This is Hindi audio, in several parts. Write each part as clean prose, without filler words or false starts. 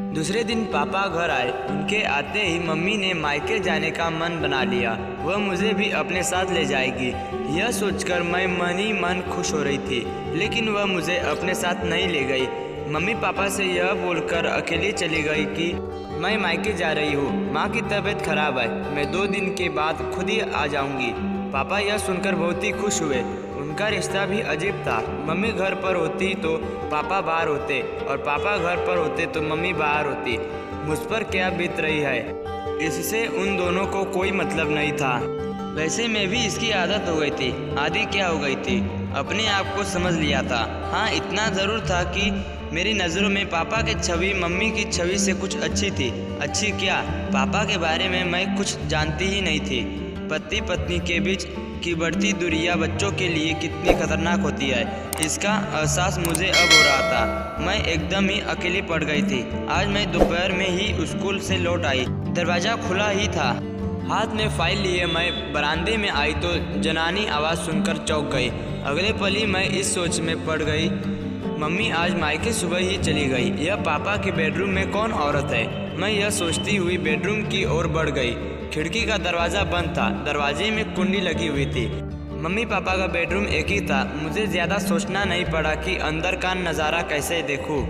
दूसरे दिन पापा घर आए। उनके आते ही मम्मी ने मायके जाने का मन बना लिया। वह मुझे भी अपने साथ ले जाएगी, यह सोचकर मैं मन ही मन खुश हो रही थी। लेकिन वह मुझे अपने साथ नहीं ले गई। मम्मी पापा से यह बोलकर अकेली चली गई कि मैं मायके जा रही हूँ, माँ की तबीयत खराब है, मैं 2 दिन के बाद खुद ही आ जाऊँगी। पापा यह सुनकर बहुत ही खुश हुए। उनका रिश्ता भी अजीब था। मम्मी घर पर होती तो पापा बाहर होते, और पापा घर पर होते तो मम्मी बाहर होती। मुझ पर क्या बीत रही है, इससे उन दोनों को कोई मतलब नहीं था। वैसे में भी इसकी आदत हो गई थी। आदि क्या हो गई थी, अपने आप को समझ लिया था। हाँ, इतना ज़रूर था कि मेरी नज़रों में पापा की छवि मम्मी की छवि से कुछ अच्छी थी। अच्छी क्या, पापा के बारे में मैं कुछ जानती ही नहीं थी। पति पत्नी के बीच की बढ़ती दूरियां बच्चों के लिए कितनी खतरनाक होती है, इसका एहसास मुझे अब हो रहा था। मैं एकदम ही अकेली पड़ गई थी। आज मैं दोपहर में ही स्कूल से लौट आई। दरवाज़ा खुला ही था। हाथ में फाइल लिए मैं बरामदे में आई तो जनानी आवाज़ सुनकर चौंक गई। अगले पल ही मैं इस सोच में पड़ गई, मम्मी आज मायके सुबह ही चली गई। यह पापा के बेडरूम में कौन औरत है। मैं यह सोचती हुई बेडरूम की ओर बढ़ गई। खिड़की का दरवाज़ा बंद था, दरवाजे में कुंडी लगी हुई थी। मम्मी पापा का बेडरूम एक ही था। मुझे ज़्यादा सोचना नहीं पड़ा कि अंदर का नज़ारा कैसे देखूं।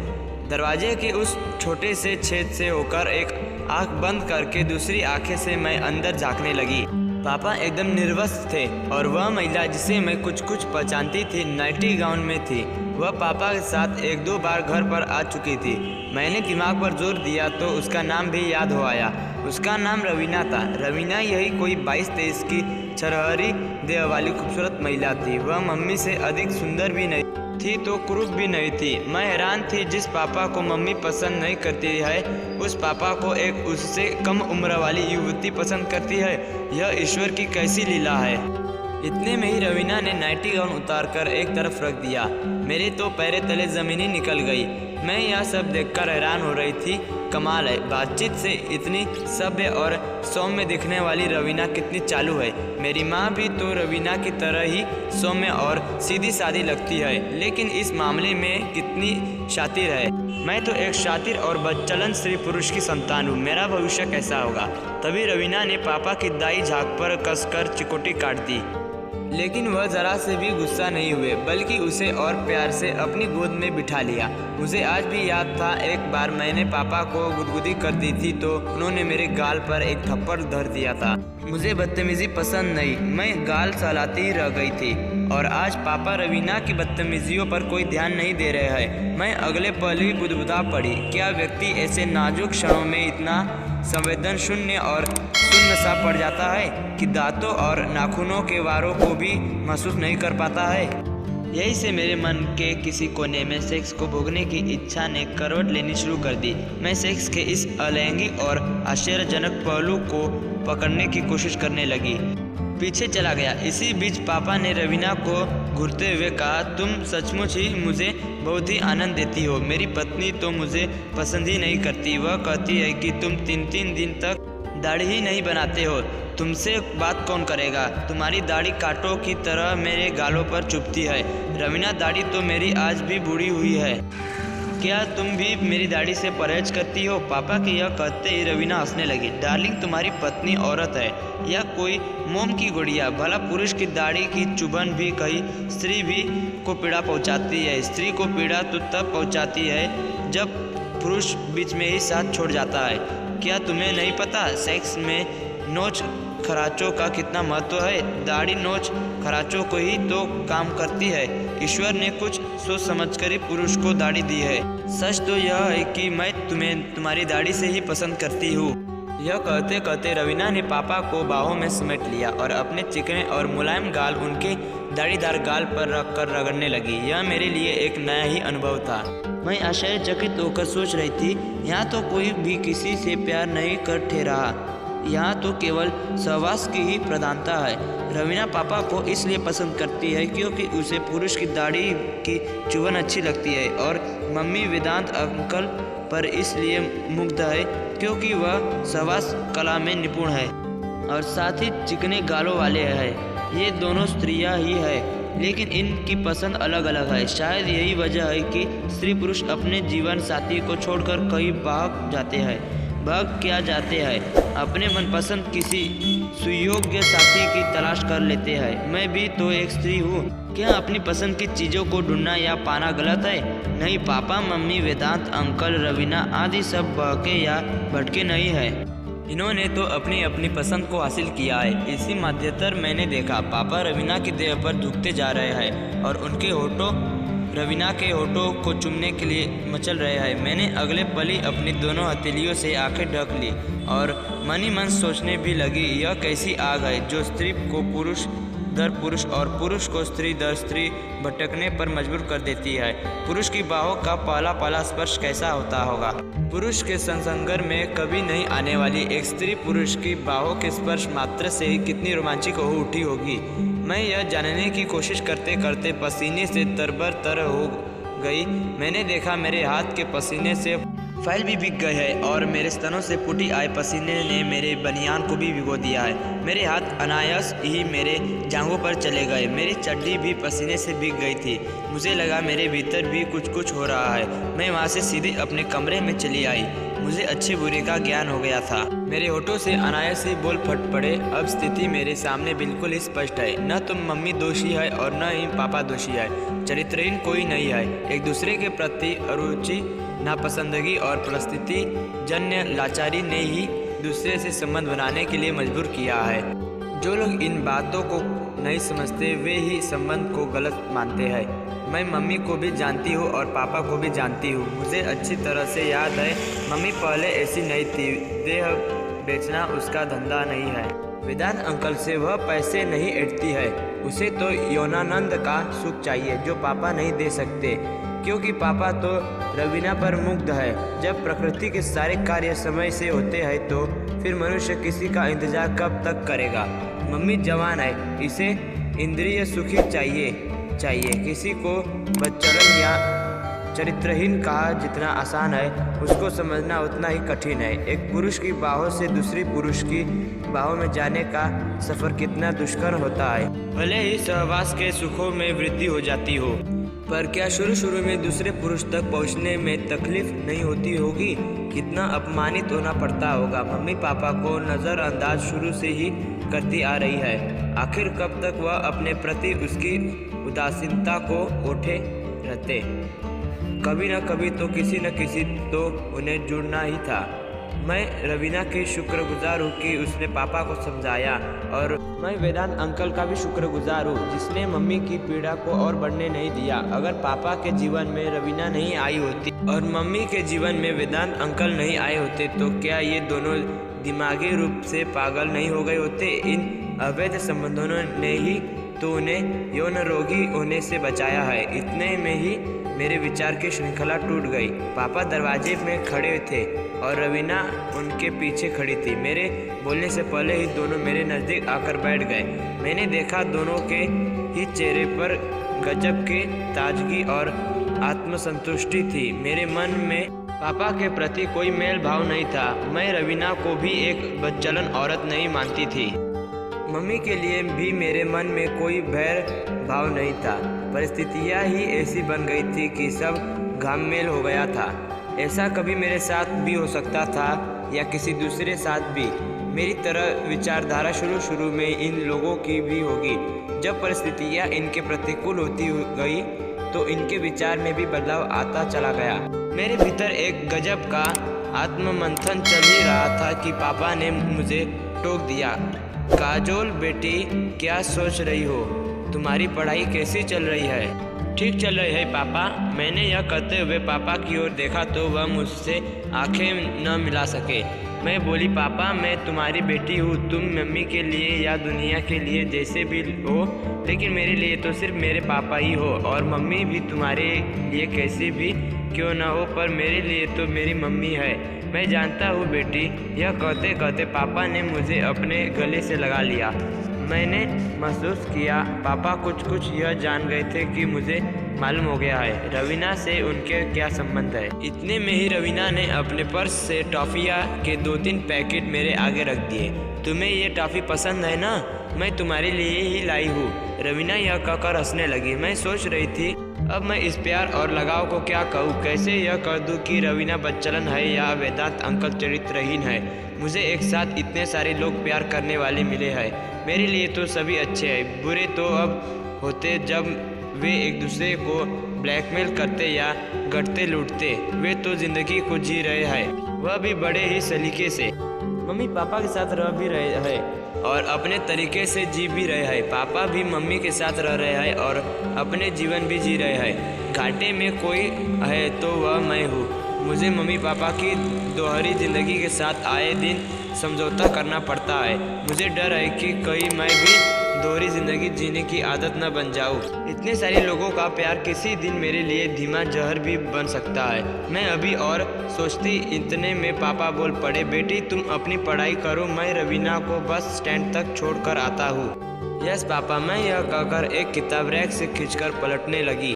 दरवाजे के उस छोटे से छेद से होकर एक आंख बंद करके दूसरी आंखें से मैं अंदर झांकने लगी। पापा एकदम निर्वस्त्र थे, और वह महिला जिसे मैं कुछ कुछ पहचानती थी नाइटी गाउन में थी। वह पापा के साथ 1-2 बार घर पर आ चुकी थी। मैंने दिमाग पर जोर दिया तो उसका नाम भी याद हो आया। उसका नाम रवीना था। रवीना यही कोई 22-23 की छरहरी देह वाली खूबसूरत महिला थी। वह मम्मी से अधिक सुंदर भी नहीं थी तो कुरूप भी नहीं थी। मैं हैरान थी, जिस पापा को मम्मी पसंद नहीं करती है, उस पापा को एक उससे कम उम्र वाली युवती पसंद करती है। यह ईश्वर की कैसी लीला है। इतने में ही रवीना ने नाइटी गाउन उतारकर एक तरफ रख दिया। मेरे तो पैरे तले ज़मीन ही निकल गई। मैं यह सब देखकर हैरान हो रही थी। कमाल है, बातचीत से इतनी सभ्य और सौम्य दिखने वाली रवीना कितनी चालू है। मेरी माँ भी तो रवीना की तरह ही सौम्य और सीधी सादी लगती है, लेकिन इस मामले में कितनी शातिर है। मैं तो एक शातिर और बदचलन स्त्री पुरुष की संतान हूँ, मेरा भविष्य कैसा होगा। तभी रवीना ने पापा की दाई झाग पर कसकर चिकोटी काट दी। लेकिन वह ज़रा से भी गुस्सा नहीं हुए, बल्कि उसे और प्यार से अपनी गोद में बिठा लिया। मुझे आज भी याद था, एक बार मैंने पापा को गुदगुदी कर दी थी तो उन्होंने मेरे गाल पर एक थप्पड़ धर दिया था। मुझे बदतमीजी पसंद नहीं, मैं गाल सहलाती ही रह गई थी। और आज पापा रवीना की बदतमीजियों पर कोई ध्यान नहीं दे रहे हैं। मैं अगले पल ही बुदबुदा पड़ी। क्या व्यक्ति ऐसे नाजुक क्षणों में इतना संवेदन शून्य और शून्य सा पड़ जाता है कि दांतों और नाखूनों के वारों को भी महसूस नहीं कर पाता है। यही से मेरे मन के किसी कोने में सेक्स को भोगने की इच्छा ने करवट लेनी शुरू कर दी। मैं सेक्स के इस अलैंगिक और आश्चर्यजनक पहलू को पकड़ने की कोशिश करने लगी। पीछे चला गया। इसी बीच पापा ने रवीना को घूरते हुए कहा, तुम सचमुच ही मुझे बहुत ही आनंद देती हो। मेरी पत्नी तो मुझे पसंद ही नहीं करती। वह कहती है कि तुम 3-3 दिन तक दाढ़ी ही नहीं बनाते हो। तुमसे बात कौन करेगा। तुम्हारी दाढ़ी कांटों की तरह मेरे गालों पर चुभती है। रवीना, दाढ़ी तो मेरी आज भी बूढ़ी हुई है, क्या तुम भी मेरी दाढ़ी से परहेज करती हो। पापा के यह कहते ही रवीना हंसने लगी। डार्लिंग, तुम्हारी पत्नी औरत है या कोई मोम की गुड़िया। भला पुरुष की दाढ़ी की चुभन भी कहीं स्त्री भी को पीड़ा पहुंचाती है। स्त्री को पीड़ा तो तब पहुंचाती है जब पुरुष बीच में ही साथ छोड़ जाता है। क्या तुम्हें नहीं पता सेक्स में नोच खराचों का कितना महत्व है। दाढ़ी नोच खराचों को ही तो काम करती है। ईश्वर ने कुछ सोच समझकर ही पुरुष को दाढ़ी दी है। सच तो यह है कि मैं तुम्हें तुम्हारी दाढ़ी से ही पसंद करती हूँ। यह कहते कहते रवीना ने पापा को बाहों में समेट लिया और अपने चिकने और मुलायम गाल उनके दाढ़ीदार गाल पर रखकर रगड़ने लगी। यह मेरे लिए एक नया ही अनुभव था। मैं आश्चर्यचकित होकर सोच रही थी, यहाँ तो कोई भी किसी से प्यार नहीं कर ठहरा, यहाँ तो केवल सहवास की ही प्रधानता है। रवीना पापा को इसलिए पसंद करती है क्योंकि उसे पुरुष की दाढ़ी की चुभन अच्छी लगती है, और मम्मी वेदांत अंकल पर इसलिए मुग्ध है क्योंकि वह सहवास कला में निपुण है और साथ ही चिकने गालों वाले हैं। ये दोनों स्त्रियां ही है लेकिन इनकी पसंद अलग अलग है। शायद यही वजह है कि स्त्री पुरुष अपने जीवन साथी को छोड़कर कहीं भाग जाते हैं। भाग क्या जाते हैं, अपने मनपसंद किसी सुयोग्य साथी की तलाश कर लेते हैं। मैं भी तो एक स्त्री हूँ। क्या अपनी पसंद की चीज़ों को ढूंढना या पाना गलत है? नहीं, पापा मम्मी वेदांत अंकल रवीना आदि सब बहके या भटके नहीं है। इन्होंने तो अपनी अपनी पसंद को हासिल किया है। इसी मध्यंतर मैंने देखा पापा रवीना की देह पर झुकते जा रहे हैं और उनके होठों रवीना के होठों को चूमने के लिए मचल रहे हैं। मैंने अगले पल ही अपनी दोनों हथेलियों से आंखें ढक ली और मन ही मन सोचने भी लगी, यह कैसी आग है जो स्त्री को पुरुष दर पुरुष और पुरुष को स्त्री दर स्त्री भटकने पर मजबूर कर देती है। पुरुष की बाहों का पहला पहला स्पर्श कैसा होता होगा? पुरुष के संसर्ग में कभी नहीं आने वाली एक स्त्री पुरुष की बाहों के स्पर्श मात्र से ही कितनी रोमांचित हो उठी होगी। मैं यह जानने की कोशिश करते करते पसीने से तरबतर हो गई। मैंने देखा मेरे हाथ के पसीने से फाइल भी भीग गए है और मेरे स्तनों से फूटी आए पसीने ने मेरे बनियान को भी भिगो दिया है। मेरे हाथ अनायास ही मेरे जांघों पर चले गए। मेरी चड्डी भी पसीने से भीग गई थी। मुझे लगा मेरे भीतर भी कुछ हो रहा है। मैं वहाँ से सीधे अपने कमरे में चली आई। मुझे अच्छे बुरे का ज्ञान हो गया था। मेरे होठों से अनायास ही बोल फट पड़े। अब स्थिति मेरे सामने बिल्कुल ही स्पष्ट है। न तो मम्मी दोषी है और न ही पापा दोषी है। चरित्रहीन कोई नहीं है। एक दूसरे के प्रति अरुचि, नापसंदगी और परिस्थिति जन्य लाचारी ने ही दूसरे से संबंध बनाने के लिए मजबूर किया है। जो लोग इन बातों को नहीं समझते वे ही संबंध को गलत मानते हैं। मैं मम्मी को भी जानती हूँ और पापा को भी जानती हूँ। मुझे अच्छी तरह से याद है, मम्मी पहले ऐसी नहीं थी। देह बेचना उसका धंधा नहीं है। वेदांत अंकल से वह पैसे नहीं ऐंठती है। उसे तो यौनानंद का सुख चाहिए जो पापा नहीं दे सकते, क्योंकि पापा तो रवीना पर मुग्ध है। जब प्रकृति के सारे कार्य समय से होते हैं तो फिर मनुष्य किसी का इंतजार कब तक करेगा? मम्मी जवान है, इसे इंद्रिय सुखी चाहिए। किसी को बच्चलन या चरित्रहीन कहा जितना आसान है, उसको समझना उतना ही कठिन है। एक पुरुष की बाहों से दूसरी पुरुष की बाहों में जाने का सफ़र कितना दुष्कर होता है। भले ही सहवास के सुखों में वृद्धि हो जाती हो, पर क्या शुरू में दूसरे पुरुष तक पहुंचने में तकलीफ नहीं होती होगी? कितना अपमानित होना पड़ता होगा। मम्मी पापा को नज़रअंदाज शुरू से ही करती आ रही है। आखिर कब तक वह अपने प्रति उसकी उदासीनता को ओढ़े रहते? कभी न कभी तो किसी न किसी तो उन्हें जुड़ना ही था। मैं रवीना की शुक्रगुजार हूँ कि उसने पापा को समझाया, और मैं वेदांत अंकल का भी शुक्रगुजार हूँ जिसने मम्मी की पीड़ा को और बढ़ने नहीं दिया। अगर पापा के जीवन में रवीना नहीं आई होती और मम्मी के जीवन में वेदांत अंकल नहीं आए होते तो क्या ये दोनों दिमागी रूप से पागल नहीं हो गए होते? इन अवैध संबंधों ने ही तो उन्हें यौन रोगी होने से बचाया है। इतने में ही मेरे विचार की श्रृंखला टूट गई। पापा दरवाजे में खड़े थे और रवीना उनके पीछे खड़ी थी। मेरे बोलने से पहले ही दोनों मेरे नज़दीक आकर बैठ गए। मैंने देखा दोनों के ही चेहरे पर गजब की ताजगी और आत्मसंतुष्टि थी। मेरे मन में पापा के प्रति कोई मेल भाव नहीं था। मैं रवीना को भी एक बदचलन औरत नहीं मानती थी। मम्मी के लिए भी मेरे मन में कोई भैर भाव नहीं था। परिस्थितियाँ ही ऐसी बन गई थी कि सब घाममेल हो गया था। ऐसा कभी मेरे साथ भी हो सकता था या किसी दूसरे साथ भी। मेरी तरह विचारधारा शुरू में इन लोगों की भी होगी। जब परिस्थितियाँ इनके प्रतिकूल होती गई तो इनके विचार में भी बदलाव आता चला गया। मेरे भीतर एक गजब का आत्ममंथन चल ही रहा था कि पापा ने मुझे टोक दिया। काजोल बेटी, क्या सोच रही हो? तुम्हारी पढ़ाई कैसी चल रही है? ठीक चल रही है पापा। मैंने यह कहते हुए पापा की ओर देखा तो वह मुझसे आंखें न मिला सके। मैं बोली, पापा मैं तुम्हारी बेटी हूँ। तुम मम्मी के लिए या दुनिया के लिए जैसे भी हो, लेकिन मेरे लिए तो सिर्फ मेरे पापा ही हो। और मम्मी भी तुम्हारे लिए कैसी भी क्यों न हो, पर मेरे लिए तो मेरी मम्मी है। मैं जानता हूँ बेटी। यह कहते कहते पापा ने मुझे अपने गले से लगा लिया। मैंने महसूस किया पापा कुछ यह जान गए थे कि मुझे मालूम हो गया है रवीना से उनके क्या संबंध है। इतने में ही रवीना ने अपने पर्स से टॉफ़िया के 2-3 पैकेट मेरे आगे रख दिए। तुम्हें ये टॉफ़ी पसंद है ना? मैं तुम्हारे लिए ही लाई हूँ। रवीना यह कहकर हंसने लगी। मैं सोच रही थी अब मैं इस प्यार और लगाव को क्या कहूँ, कैसे यह कर दूँ कि रवीना बच्चलन है या वेदांत अंकल चरित्रहीन है। मुझे एक साथ इतने सारे लोग प्यार करने वाले मिले हैं। मेरे लिए तो सभी अच्छे हैं, बुरे तो अब होते जब वे एक दूसरे को ब्लैकमेल करते या गढ़ते लूटते। वे तो जिंदगी को जी रहे हैं, वह भी बड़े ही सलीके से। मम्मी पापा के साथ रह भी रहे हैं और अपने तरीके से जी भी रहे हैं। पापा भी मम्मी के साथ रह रहे हैं और अपने जीवन भी जी रहे हैं। घाटे में कोई है तो वह मैं हूँ। मुझे मम्मी पापा की दोहरी जिंदगी के साथ आए दिन समझौता करना पड़ता है। मुझे डर है कि कहीं मैं भी दोहरी जिंदगी जीने की आदत न बन जाऊँ। इतने सारे लोगों का प्यार किसी दिन मेरे लिए धीमा जहर भी बन सकता है। मैं अभी और सोचती, इतने में पापा बोल पड़े, बेटी तुम अपनी पढ़ाई करो, मैं रवीना को बस स्टैंड तक छोड़कर आता हूँ। यस पापा, मैं यह कहकर एक किताब रैक से खींचकर पलटने लगी।